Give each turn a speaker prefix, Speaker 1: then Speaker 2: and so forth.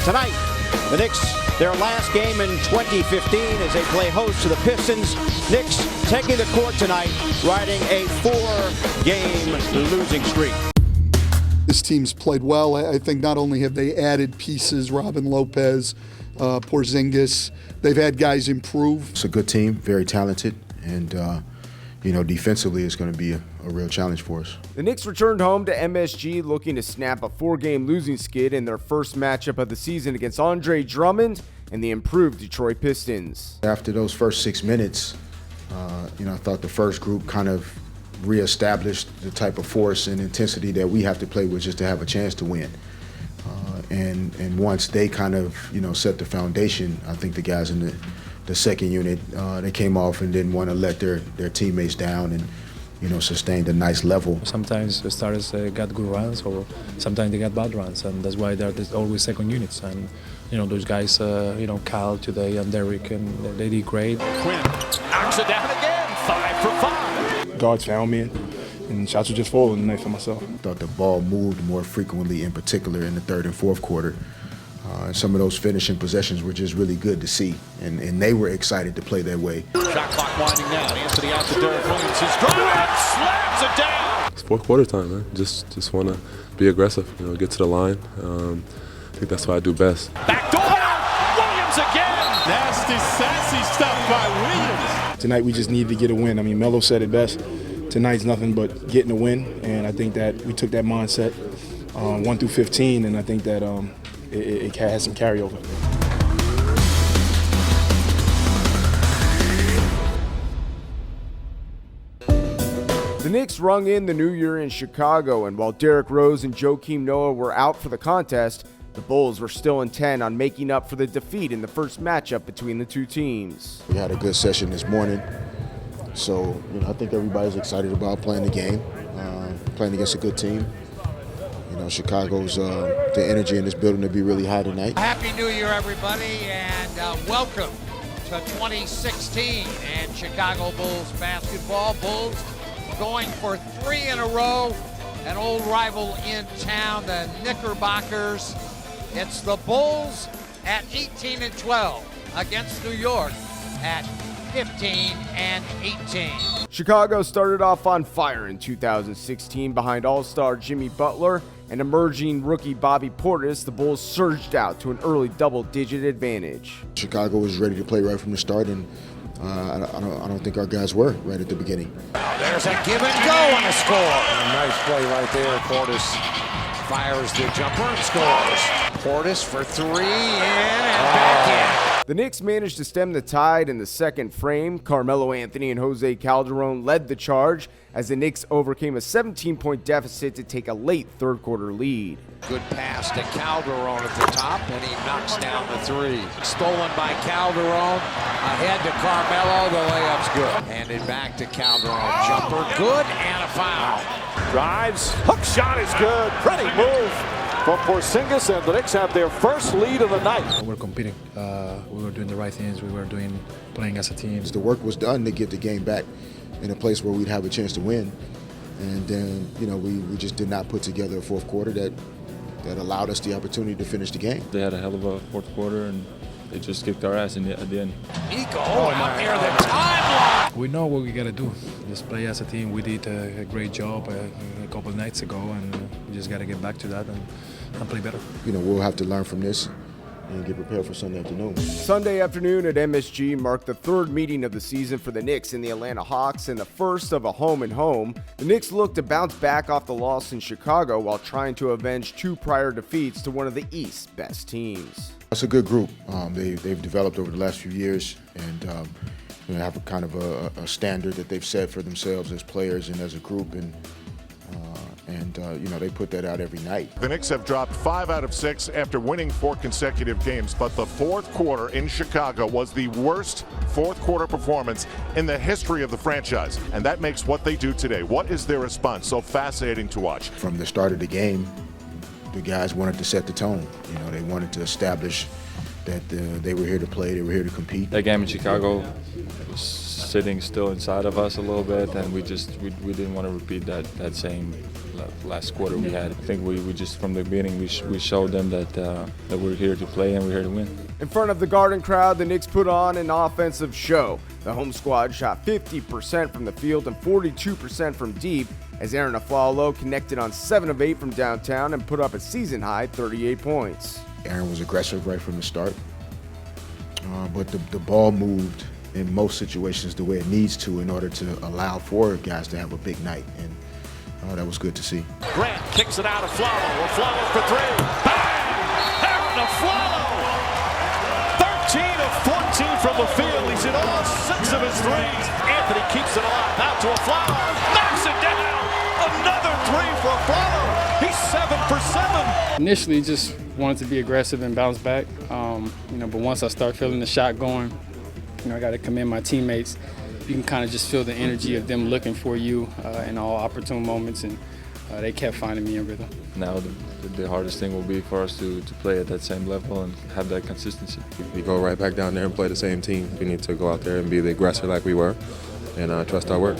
Speaker 1: Tonight, the Knicks, their last game in 2015 as they play host to the Pistons. Knicks taking the court tonight, riding a 4-game losing streak.
Speaker 2: This team's played well. I think not only have they added pieces, Robin Lopez, Porzingis, they've had guys improve.
Speaker 3: It's a good team, very talented, and defensively it's going to be a real challenge for us.
Speaker 4: The Knicks returned home to MSG looking to snap a 4-game losing skid in their first matchup of the season against Andre Drummond and the improved Detroit Pistons.
Speaker 3: After those first 6 minutes, I thought the first group kind of reestablished the type of force and intensity that we have to play with just to have a chance to win. And once they kind of set the foundation, I think the guys in the second unit they came off and didn't want to let their teammates down and sustained a nice level.
Speaker 5: Sometimes the starters got good runs, or sometimes they got bad runs, and that's why they're always second units. And those guys, Kyle today and Derek, and they did great.
Speaker 6: Quinn knocks it down again, 5 for 5.
Speaker 7: Guards found me, and shots were just falling tonight for myself.
Speaker 3: I thought the ball moved more frequently, in particular in the third and fourth quarter. Some of those finishing possessions were just really good to see, and they were excited to play that way.
Speaker 6: Shot clock winding down. Anthony out to Derek Williams. He's driving, slams it down.
Speaker 8: It's fourth quarter time, man. Just want to be aggressive, get to the line. I think that's what I do best.
Speaker 6: Back door, Williams again. Nasty, sassy stuff by Williams.
Speaker 7: Tonight we just needed to get a win. I mean, Melo said it best. Tonight's nothing but getting a win, and I think that we took that mindset 1 through 15, and I think that it has some carryover.
Speaker 4: The Knicks rung in the new year in Chicago, and while Derrick Rose and Joakim Noah were out for the contest, the Bulls were still intent on making up for the defeat in the first matchup between the two teams.
Speaker 3: We had a good session this morning, so I think everybody's excited about playing the game, playing against a good team. Chicago's the energy in this building to be really high tonight.
Speaker 9: Happy New Year, everybody, and welcome to 2016 and Chicago Bulls basketball. Bulls going for 3 in a row. An old rival in town, the Knickerbockers. It's the Bulls at 18-12 against New York at 15-18.
Speaker 4: Chicago started off on fire in 2016 behind All-Star Jimmy Butler and emerging rookie Bobby Portis. The Bulls surged out to an early double-digit advantage.
Speaker 3: Chicago was ready to play right from the start, and I don't think our guys were right at the beginning.
Speaker 9: There's a give and go on the score.
Speaker 6: Nice play right there. Portis fires the jumper and scores. Portis for 3 in and back in.
Speaker 4: The Knicks managed to stem the tide in the second frame. Carmelo Anthony and Jose Calderon led the charge as the Knicks overcame a 17-point deficit to take a late third-quarter lead.
Speaker 6: Good pass to Calderon at the top, and he knocks down the 3. Stolen by Calderon. Ahead to Carmelo. The layup's good. Handed back to Calderon. Jumper good and a foul. Drives. Hook shot is good. Pretty move from Porzingis, and the Knicks have their first lead of the night.
Speaker 5: We're competing. We were doing the right things. We were playing as a team.
Speaker 3: The work was done to get the game back in a place where we'd have a chance to win. And then, we just did not put together a fourth quarter that allowed us the opportunity to finish the game.
Speaker 8: They had a hell of a fourth quarter, and they just kicked our ass at the end.
Speaker 6: Nico out near the timeline.
Speaker 5: We know what we got to do. Just play as a team. We did a great job a couple of nights ago, and we just got to get back to that and play better.
Speaker 3: We'll have to learn from this and get prepared for Sunday afternoon.
Speaker 4: Sunday afternoon at MSG marked the third meeting of the season for the Knicks and the Atlanta Hawks, and the first of a home-and-home. The Knicks looked to bounce back off the loss in Chicago while trying to avenge 2 prior defeats to one of the East's best teams.
Speaker 3: It's a good group. They've developed over the last few years, and have a kind of a standard that they've set for themselves as players and as a group, and they put that out every night.
Speaker 10: The Knicks have dropped 5 out of 6 after winning 4 consecutive games, but the fourth quarter in Chicago was the worst fourth quarter performance in the history of the franchise, and that makes what they do today. What is their response? So fascinating to watch.
Speaker 3: From the start of the game, the guys wanted to set the tone. They wanted to establish that they were here to play, they were here to compete.
Speaker 8: That game in Chicago was sitting still inside of us a little bit, and we didn't want to repeat that same
Speaker 5: last quarter we had. I think we just from the beginning we showed them that we're here to play and we're here to win.
Speaker 4: In front of the Garden crowd, the Knicks put on an offensive show. The home squad shot 50% from the field and 42% from deep, as Arron Afflalo connected on 7 of 8 from downtown and put up a season-high 38 points.
Speaker 3: Arron was aggressive right from the start, but the ball moved in most situations the way it needs to in order to allow for guys to have a big night, and that was good to see.
Speaker 10: Grant kicks it out of Afflalo. Afflalo for 3. Bang! Arron Afflalo! 13 of 14 from the field. He's hit all 6 of his threes. Anthony keeps it alive. Out to Afflalo. Knocks it down. Another 3 for Afflalo. He's 7 for 7.
Speaker 11: Initially, just wanted to be aggressive and bounce back. But once I start feeling the shot going, I got to commend my teammates. You can kind of just feel the energy of them looking for you in all opportune moments, and they kept finding me in rhythm.
Speaker 5: Now the hardest thing will be for us to play at that same level and have that consistency.
Speaker 8: We go right back down there and play the same team. We need to go out there and be the aggressor like we were and trust our work.